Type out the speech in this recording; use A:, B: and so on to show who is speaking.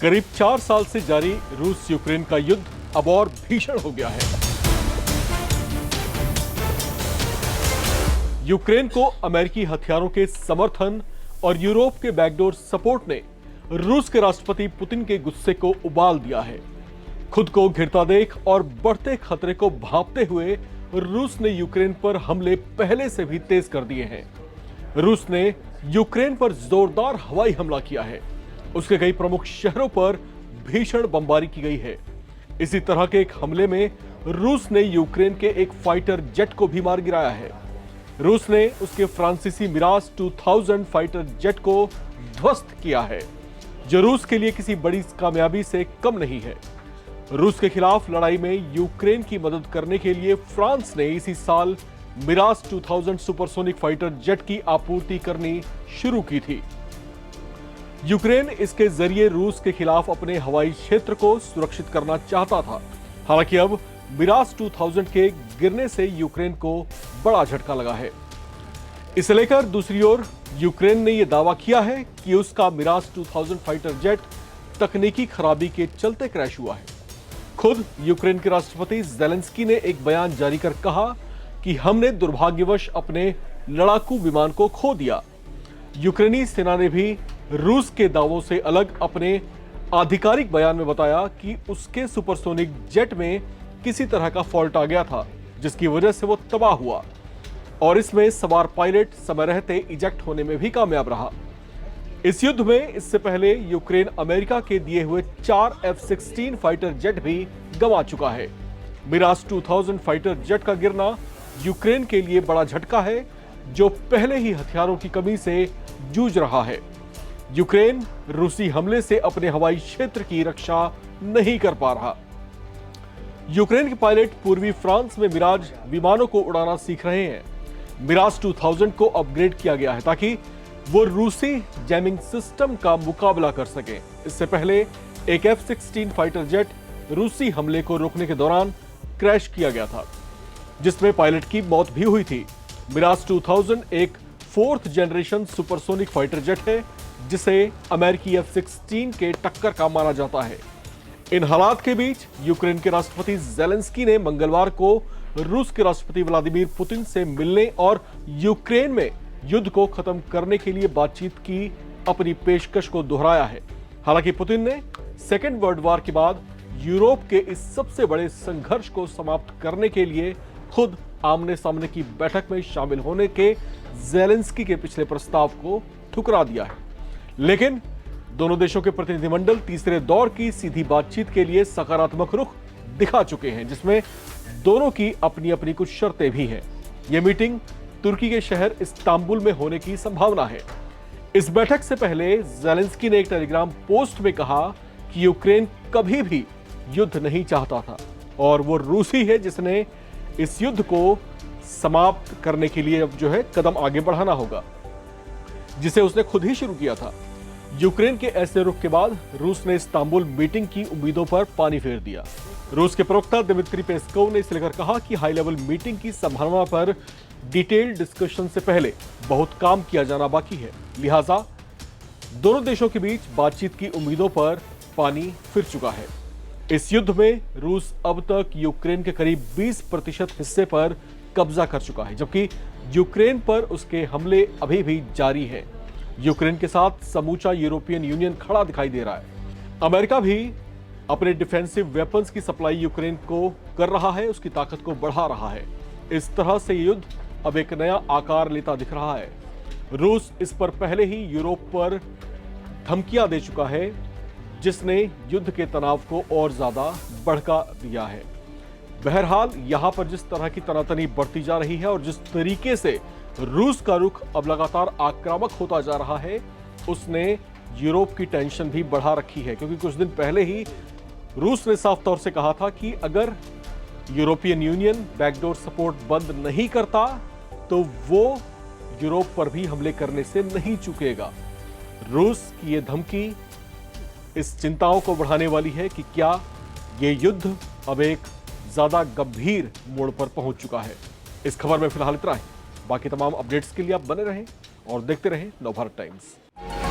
A: करीब 4 साल से जारी रूस यूक्रेन का युद्ध अब और भीषण हो गया है। यूक्रेन को अमेरिकी हथियारों के समर्थन और यूरोप के बैकडोर सपोर्ट ने रूस के राष्ट्रपति पुतिन के गुस्से को उबाल दिया है। खुद को घिरता देख और बढ़ते खतरे को भांपते हुए रूस ने यूक्रेन पर हमले पहले से भी तेज कर दिए हैं। रूस ने यूक्रेन पर जोरदार हवाई हमला किया है। उसके कई प्रमुख शहरों पर भीषण बमबारी की गई है। इसी तरह के एक हमले में रूस ने यूक्रेन के एक फाइटर जेट को भी मार गिराया है। रूस ने उसके फ्रांसीसी मिराज 2000 फाइटर जेट को ध्वस्त किया है, जो रूस के लिए किसी बड़ी कामयाबी से कम नहीं है। रूस के खिलाफ लड़ाई में यूक्रेन की मदद करने के लिए फ्रांस ने इसी साल मिराज 2000 सुपरसोनिक फाइटर जेट की आपूर्ति करनी शुरू की थी। यूक्रेन इसके जरिए रूस के खिलाफ अपने हवाई क्षेत्र को सुरक्षित करना चाहता था। हालांकि अब मिराज 2000 के गिरने से यूक्रेन को बड़ा झटका लगा है। इसे लेकर दूसरी ओर यूक्रेन ने यह दावा किया है कि उसका मिराज 2000 फाइटर जेट तकनीकी खराबी के चलते क्रैश हुआ है। खुद यूक्रेन के राष्ट्रपति ज़ेलेंस्की ने एक बयान जारी कर कहा कि हमने दुर्भाग्यवश अपने लड़ाकू विमान को खो दिया। यूक्रेनी सेना ने भी रूस के दावों से अलग अपने आधिकारिक बयान में बताया कि उसके सुपरसोनिक जेट में किसी तरह का फॉल्ट आ गया था, जिसकी वजह से वो तबाह हुआ और इसमें सवार पायलट समय रहते इजेक्ट होने में भी कामयाब रहा। इस युद्ध में इससे पहले यूक्रेन अमेरिका के दिए हुए 4 F-16 फाइटर जेट भी गंवा चुका है। मिराज 2000 फाइटर जेट का गिरना यूक्रेन के लिए बड़ा झटका है, जो पहले ही हथियारों की कमी से जूझ रहा है। यूक्रेन रूसी हमले से अपने हवाई क्षेत्र की रक्षा नहीं कर पा रहा। यूक्रेन के पायलट पूर्वी फ्रांस में मिराज विमानों को उड़ाना सीख रहे हैं। मिराज 2000 को अपग्रेड किया गया है ताकि वो रूसी जैमिंग सिस्टम का मुकाबला कर सके। इससे पहले एक F-16 फाइटर जेट रूसी हमले को रोकने के दौरान क्रैश किया गया था, जिसमें पायलट की मौत भी हुई थी। मिराज 2000 एक 4th generation supersonic fighter jet है, जिसे अमेरिकी F-16 के टक्कर का माना जाता है। इन हालात के बीच यूक्रेन के राष्ट्रपति ज़ेलेंस्की ने मंगलवार को रूस के राष्ट्रपति व्लादिमीर पुतिन से मिलने और यूक्रेन में युद्ध को खत्म करने के लिए बातचीत की अपनी पेशकश को दोहराया है। हालांकि पुतिन ने सेकेंड वर्ल्ड वॉर के बाद यूरोप के इस सबसे बड़े संघर्ष को समाप्त करने के लिए खुद आमने सामने की बैठक में शामिल होने के ज़ेलेंस्की के पिछले प्रस्ताव को ठुकरा दिया है। लेकिन दोनों देशों के प्रतिनिधिमंडल तीसरे दौर की सीधी बातचीत के लिए सकारात्मक रुख दिखा चुके हैं, जिसमें दोनों की अपनी अपनी कुछ शर्तें भी हैं। यह मीटिंग तुर्की के शहर इस्तांबुल में होने की संभावना है। इस बैठक से पहले ज़ेलेंस्की ने एक टेलीग्राम पोस्ट में कहा कि यूक्रेन कभी भी युद्ध नहीं चाहता था और वो रूसी है जिसने इस युद्ध को समाप्त करने के लिए अब कदम आगे बढ़ाना होगा, जिसे उसने खुद ही शुरू किया था। यूक्रेन के ऐसे रुख के बाद रूस ने इस्तांबुल मीटिंग की उम्मीदों पर पानी फेर दिया। रूस के प्रवक्ता दिमित्री पेस्कोव ने इसे लेकर कहा कि हाई लेवल मीटिंग की संभावना पर डिटेल्ड डिस्कशन से पहले बहुत काम किया जाना बाकी है। लिहाजा दोनों देशों के बीच बातचीत की उम्मीदों पर पानी फिर चुका है। इस युद्ध में रूस अब तक यूक्रेन के करीब 20% हिस्से पर कब्जा कर चुका है, जबकि यूक्रेन पर उसके हमले अभी भी जारी हैं। यूक्रेन के साथ समूचा यूरोपियन यूनियन खड़ा दिखाई दे रहा है। अमेरिका भी अपने डिफेंसिव वेपन्स की सप्लाई यूक्रेन को कर रहा है, उसकी ताकत को बढ़ा रहा है। इस तरह से युद्ध अब एक नया आकार लेता दिख रहा है। रूस इस पर पहले ही यूरोप पर धमकियां दे चुका है, जिसने युद्ध के तनाव को और ज्यादा बढ़ा दिया है। बहरहाल यहां पर जिस तरह की तनातनी बढ़ती जा रही है और जिस तरीके से रूस का रुख अब लगातार आक्रामक होता जा रहा है, उसने यूरोप की टेंशन भी बढ़ा रखी है, क्योंकि कुछ दिन पहले ही रूस ने साफ तौर से कहा था कि अगर यूरोपियन यूनियन बैकडोर सपोर्ट बंद नहीं करता तो वो यूरोप पर भी हमले करने से नहीं चूकेगा। रूस की यह धमकी इस चिंताओं को बढ़ाने वाली है कि क्या ये युद्ध अब एक ज्यादा गंभीर मोड़ पर पहुंच चुका है। इस खबर में फिलहाल इतना ही। बाकी तमाम अपडेट्स के लिए आप बने रहें और देखते रहें नवभारत टाइम्स।